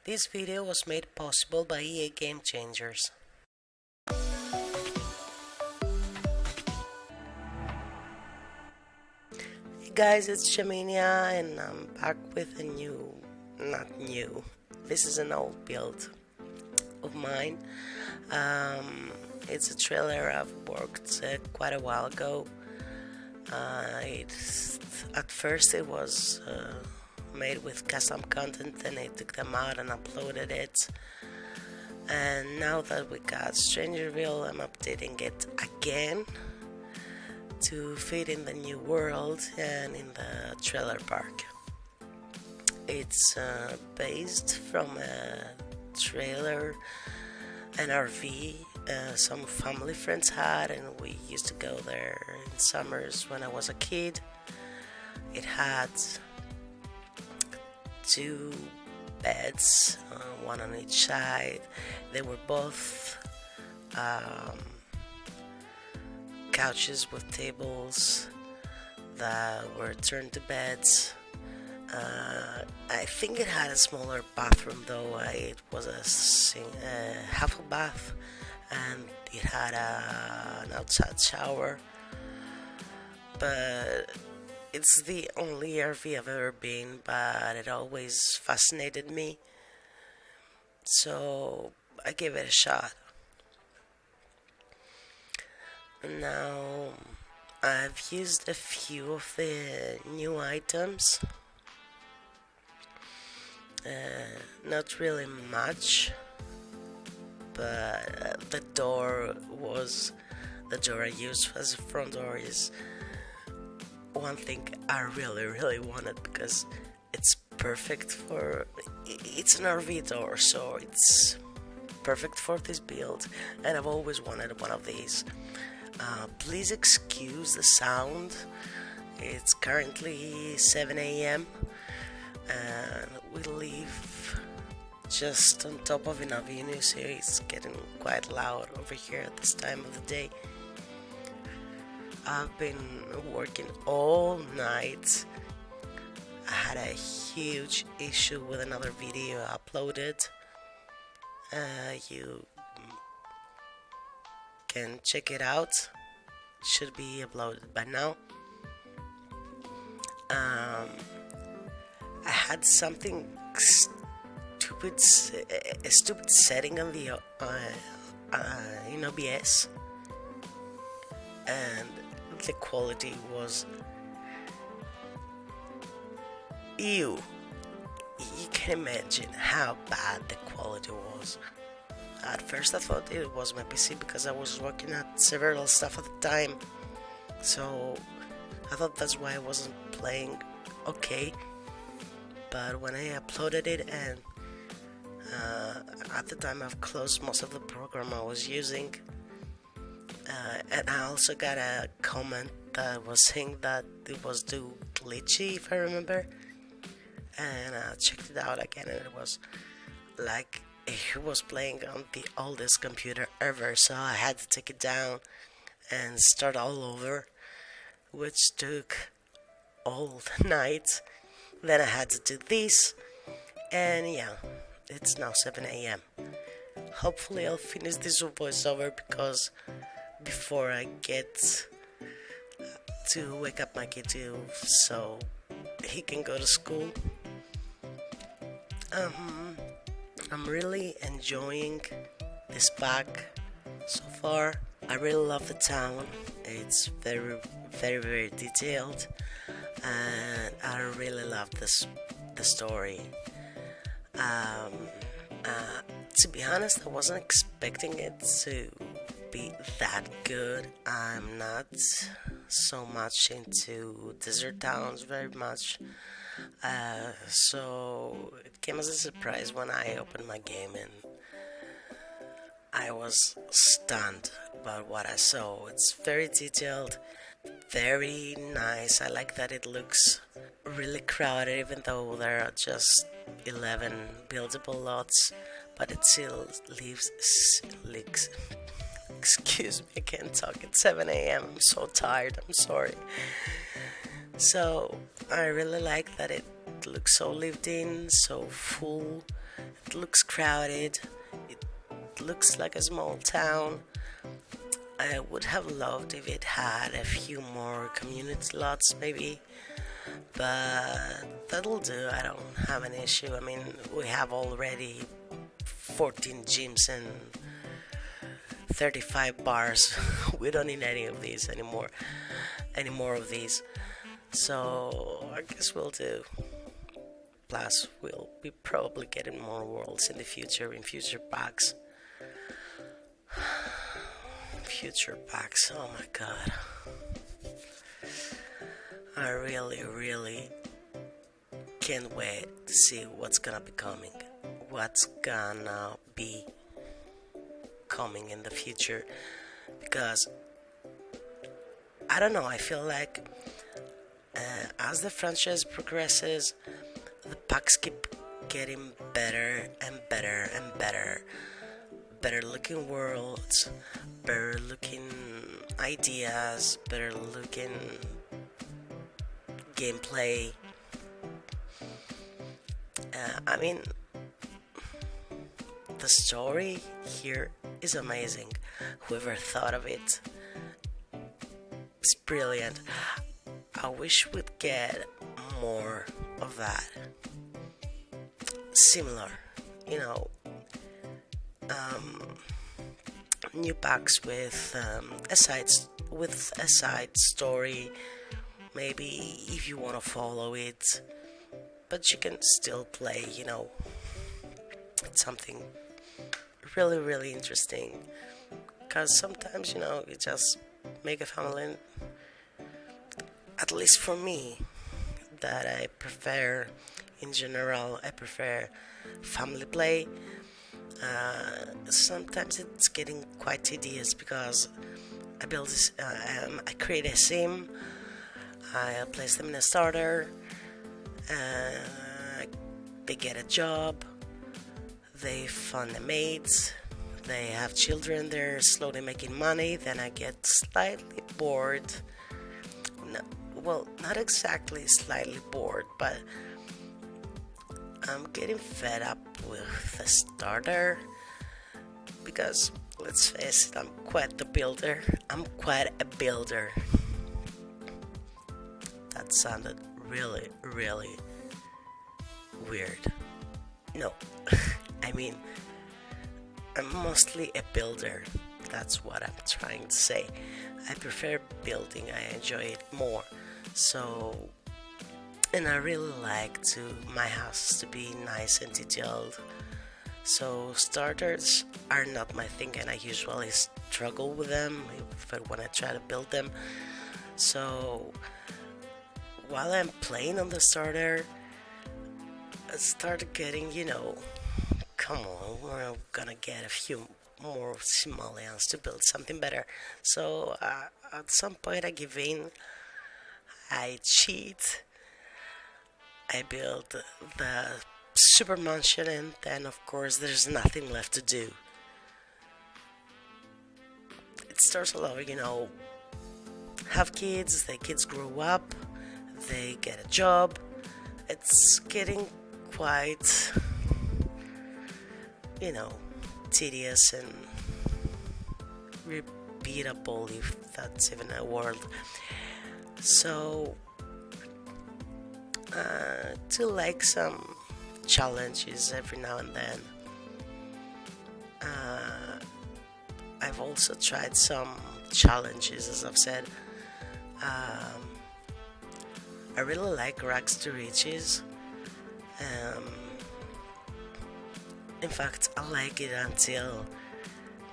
This video was made possible by EA Game Changers. Hey guys, it's Geminiagre and I'm back with a not new, this is an old build of mine. It's a trailer I've worked quite a while ago. At first it was made with custom content, and I took them out and uploaded it. And now that we got StrangerVille, I'm updating it again to fit in the new world and in the trailer park. It's based from a trailer, an RV some family friends had, and we used to go there in summers when I was a kid. It had 2 beds, one on each side. They were both couches with tables that were turned to beds. I think it had a smaller bathroom though. It was a half a bath, and it had an outside shower. But it's the only RV I've ever been, but it always fascinated me, so I gave it a shot. Now I've used a few of the new items, not really much, but the door I used as a front door is one thing I really wanted, because it's perfect for, it's an RV door, so it's perfect for this build, and I've always wanted one of these. Please excuse the sound. It's currently 7 a.m. and we live just on top of an avenue, so it's getting quite loud over here at this time of the day. I've been working all night. I had a huge issue with another video I uploaded. You can check it out. It should be uploaded by now. I had something stupid, a stupid setting on the in OBS, and the quality was ew. You can imagine how bad the quality was. At first I thought it was my PC, because I was working at several stuff at the time, so I thought that's why I wasn't playing okay. But when I uploaded it, and at the time I've closed most of the program I was using, and I also got a comment that was saying that it was too glitchy, if I remember, and I checked it out again, and it was like it was playing on the oldest computer ever, so I had to take it down and start all over, which took all night. Then I had to do this, and yeah, it's now 7 a.m. Hopefully I'll finish this voiceover, because before I get to wake up my kid too, so he can go to school. I'm really enjoying this pack so far. I really love the town. It's very detailed, and I really love the story. To be honest, I wasn't expecting it to be that good. I'm not so much into desert towns very much, so it came as a surprise when I opened my game, and I was stunned about what I saw. It's very detailed, very nice. I like that it looks really crowded, even though there are just 11 buildable lots, but it still leaves excuse me, I can't talk. It's 7 a.m. I'm so tired. I'm sorry. So I really like that it It looks so lived in, so full. It looks crowded. It looks like a small town. I would have loved if it had a few more community lots, maybe. But that'll do. I don't have an issue. I mean, we have already 14 gyms and 35 bars. We don't need any of these anymore. Any more of these. So I guess we'll do. Plus, we'll be probably getting more worlds in the future, in future packs. Future packs, oh my god. I really can't wait to see what's gonna be coming. What's gonna be coming in the future. Because, I don't know, I feel like as the franchise progresses, the packs keep getting better and better and better. Better looking worlds, better looking ideas, better looking gameplay. I mean, the story here is amazing. Whoever thought of it is brilliant. I wish we'd get more of that. Similar, you know, new packs with a side story. Maybe if you want to follow it, but you can still play. You know, it's something really interesting. Because sometimes, you know, you just make a family. At least for me, that I prefer. In general, I prefer family play. Sometimes it's getting quite tedious because I build this, I create a sim, I place them in a starter, they get a job, they fund a maid, they have children, they're slowly making money, then I get slightly bored. No, well, not exactly slightly bored, but I'm getting fed up with the starter because, let's face it, I'm quite a builder. That sounded really weird. No, I mean, I'm mostly a builder. That's what I'm trying to say. I prefer building. I enjoy it more. So, and I really like my house to be nice and detailed. So starters are not my thing, and I usually struggle with them when I try to build them. So while I'm playing on the starter, I started getting, you know, come on, we're gonna get a few more simoleons to build something better. So at some point I give in, I cheat, I build the super mansion, and then of course there's nothing left to do. It starts all over, you know, have kids, the kids grow up, they get a job. It's getting quite, you know, tedious and repeatable, if that's even a word. So to like some challenges every now and then. I've also tried some challenges, as I've said. I really like rags to riches. In fact, I like it until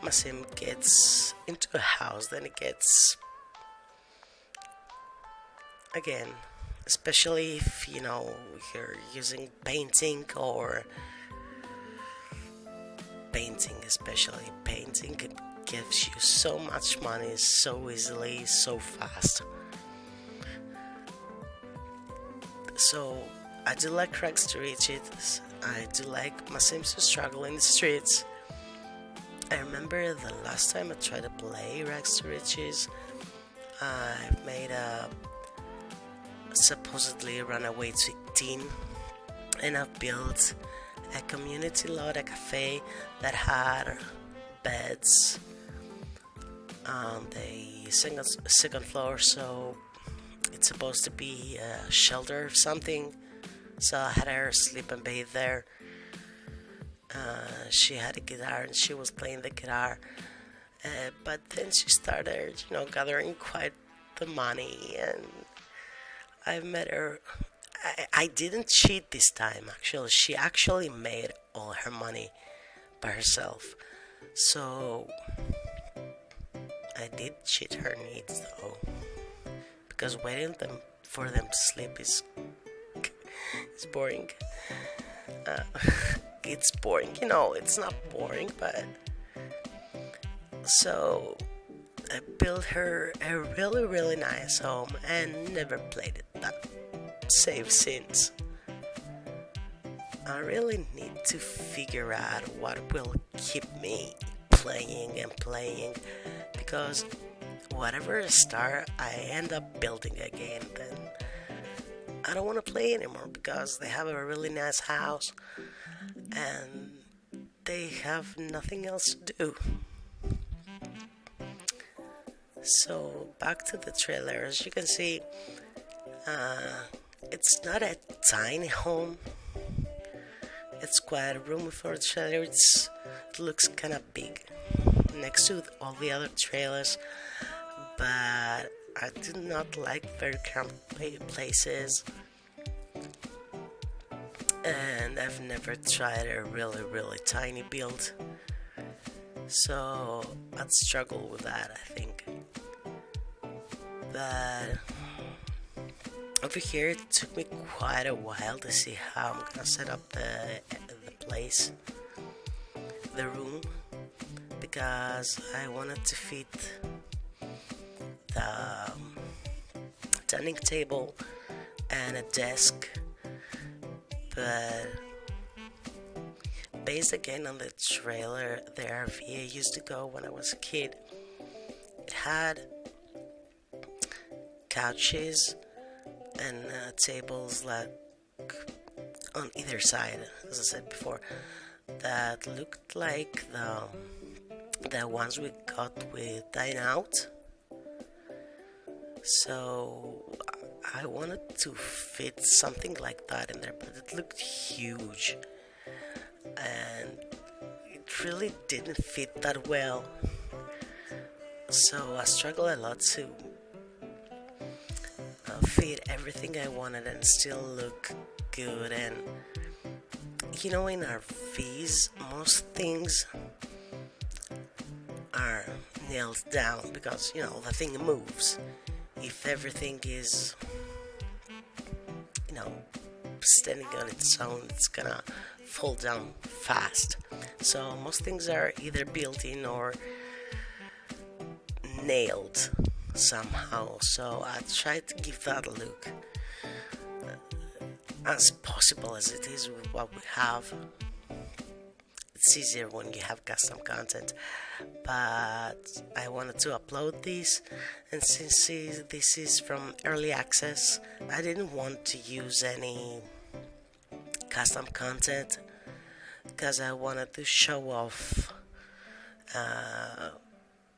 my sim gets into a house, then it gets, again, especially if, you know, you're using painting, especially painting, it gives you so much money so easily, so fast. So I do like rags to riches. I do like my sims to struggle in the streets. I remember the last time I tried to play rags to riches, I made a supposedly runaway teen and I've built a community lot, a cafe that had beds on the second floor, so it's supposed to be a shelter or something. So I had her sleep and bathe there. She had a guitar and she was playing the guitar, but then she started, gathering quite the money, and I met her. I didn't cheat this time, actually. She actually made all her money by herself. So I did cheat her needs though, because waiting for them to sleep is boring. It's boring, it's not boring, but so I built her a really, really nice home and never played it that safe since. I really need to figure out what will keep me playing and playing, because whatever I start, I end up building again. Then I don't want to play anymore because they have a really nice house and they have nothing else to do. So back to the trailer. As you can see, it's not a tiny home. It's quite a room for a trailer. It looks kind of big next to all the other trailers, but I do not like very cramped places, and I've never tried a really, really tiny build, so I'd struggle with that, I think. But over here it took me quite a while to see how I'm gonna set up the place, the room, because I wanted to fit the dining table and a desk, but based again on the trailer, the RV I used to go when I was a kid, it had couches and tables like on either side, as I said before, that looked like the ones we got with Dine Out. So I wanted to fit something like that in there, but it looked huge and it really didn't fit that well. So I struggled a lot to fit everything I wanted and still look good. And in our RVs, most things are nailed down because the thing moves. If everything is standing on its own, it's gonna fall down fast. So most things are either built in or nailed somehow. So I try to give that a look as possible as it is with what we have. It's easier when you have custom content, but I wanted to upload this, and since this is from early access, I didn't want to use any custom content because I wanted to show off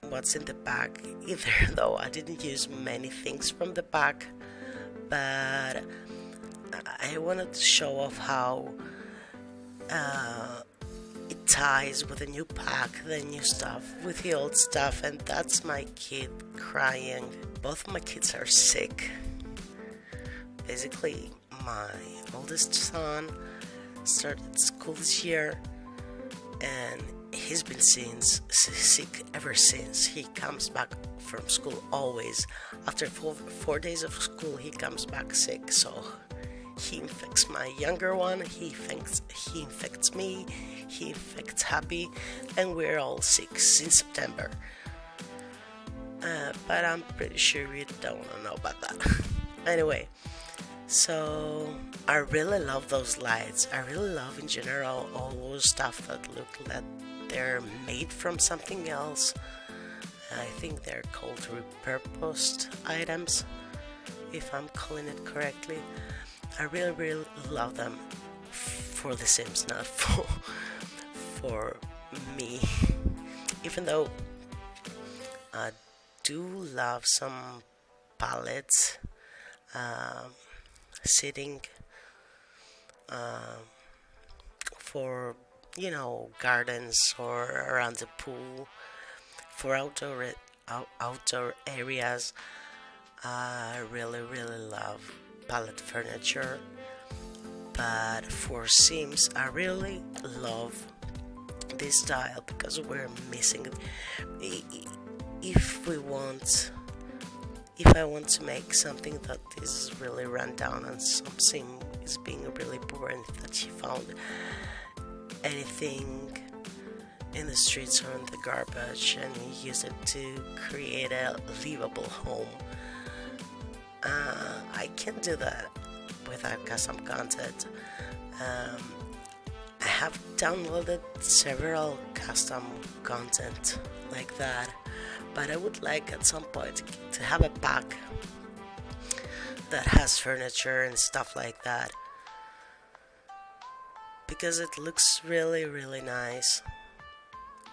what's in the back, either though I didn't use many things from the back, but I wanted to show off how it ties with the new pack, the new stuff with the old stuff. And that's my kid crying. Both of my kids are sick. Basically, my oldest son started school this year and he's been sick ever since. He comes back from school always. After 4 days of school, he comes back sick. So he infects my younger one, he infects me, he infects Happy, and we're all sick since September. But I'm pretty sure you don't want to know about that. Anyway, so I really love those lights. I really love in general all those stuff that look like they're made from something else. I think they're called repurposed items, if I'm calling it correctly. I really, really love them. for The Sims, not for me. Even though I do love some palettes, sitting for gardens or around the pool, for outdoor areas. I really love palette furniture, but for Sims I really love this style because we're missing it. If I want to make something that is really run down and some sim is being really poor, and that she found anything in the streets or in the garbage and use it to create a livable home, I can do that without custom content. I have downloaded several custom content like that, but I would like at some point to have a pack that has furniture and stuff like that, because it looks really nice.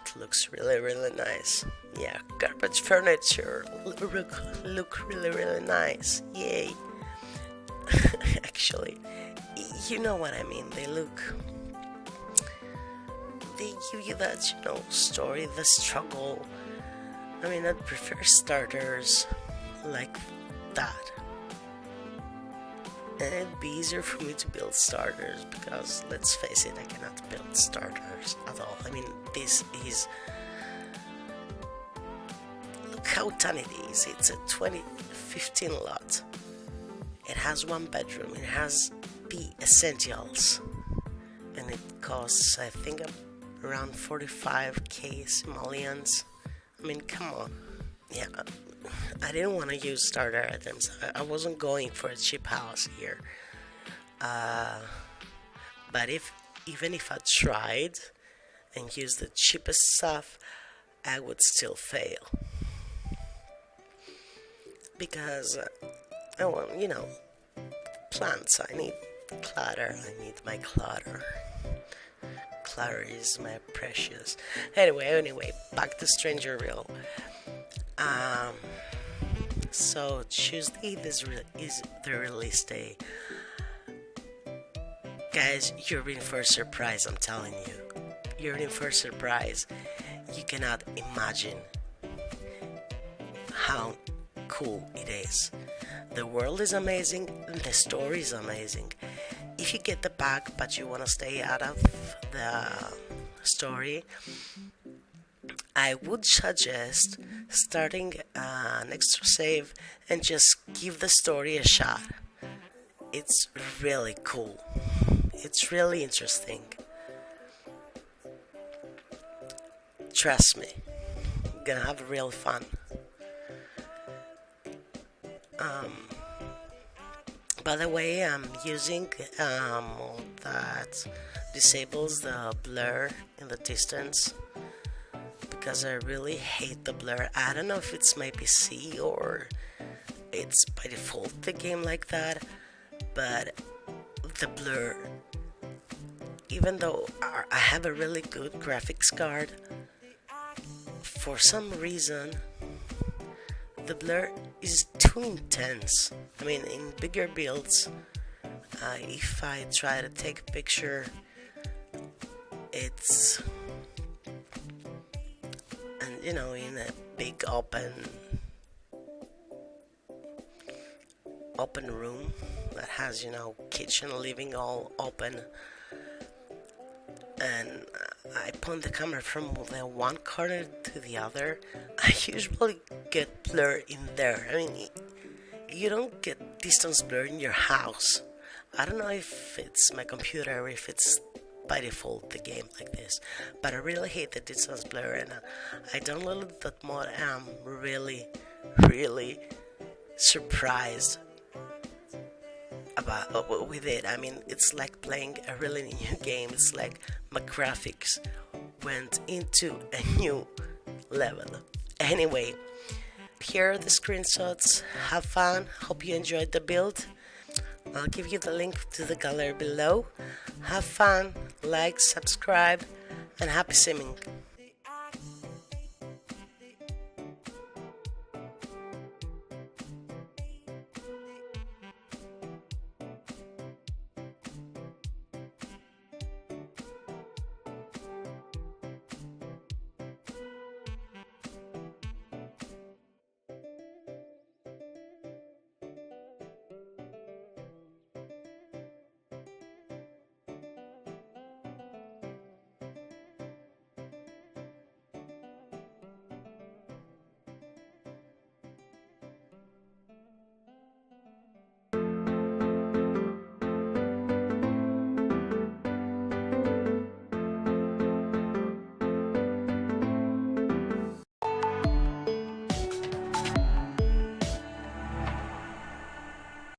It looks really nice. Yeah, garbage furniture look really nice. Yay. Actually, you know what I mean. They give you that, story, the struggle. I mean, I prefer starters like that. And it'd be easier for me to build starters because, let's face it, I cannot build starters at all. I mean, this is... Look how tiny it is. It's a 2015 lot. It has one bedroom. It has the essentials. And it costs, I think, around 45k simoleons. I mean, come on. Yeah, I didn't want to use starter items. I wasn't going for a cheap house here. But even if I tried and used the cheapest stuff, I would still fail. Because, plants, I need clutter. I need my clutter. Clutter is my precious. Anyway, back to StrangerVille. So Tuesday is the release day. Guys, you're in for a surprise, I'm telling you. You're in for a surprise. You cannot imagine how cool it is. The world is amazing, and the story is amazing. If you get the pack but you want to stay out of the story, I would suggest starting an extra save and just give the story a shot. It's really cool. It's really interesting. Trust me, you're gonna have real fun. By the way, I'm using that disables the blur in the distance, because I really hate the blur. I don't know if it's my PC or it's by default the game like that, but the blur, even though I have a really good graphics card, for some reason the blur is too intense. I mean, in bigger builds, if I try to take a picture, it's, and in a big open room that has kitchen, living all open, and I point the camera from the one corner to the other, I usually get blur in there. I mean, you don't get distance blur in your house. I don't know if it's my computer or if it's by default the game like this, but I really hate the distance blur, and I downloaded that mod, and I'm really surprised with it. I mean, it's like playing a really new game. It's like my graphics went into a new level. Anyway, here are the screenshots. Have fun. Hope you enjoyed the build. I'll give you the link to the gallery below. Have fun, like, subscribe, and happy simming.